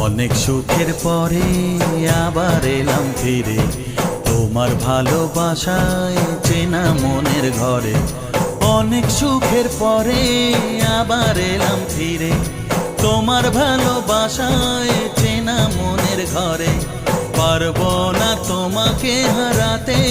অনেক সুখের পরে আবার এলাম ফিরে তোমার ভালোবাসায় চেনা মনের ঘরে। অনেক সুখের পরে আবার এলাম ফিরে তোমার ভালোবাসায় চেনা মনের ঘরে। পারবো না তোমাকে হারাতে,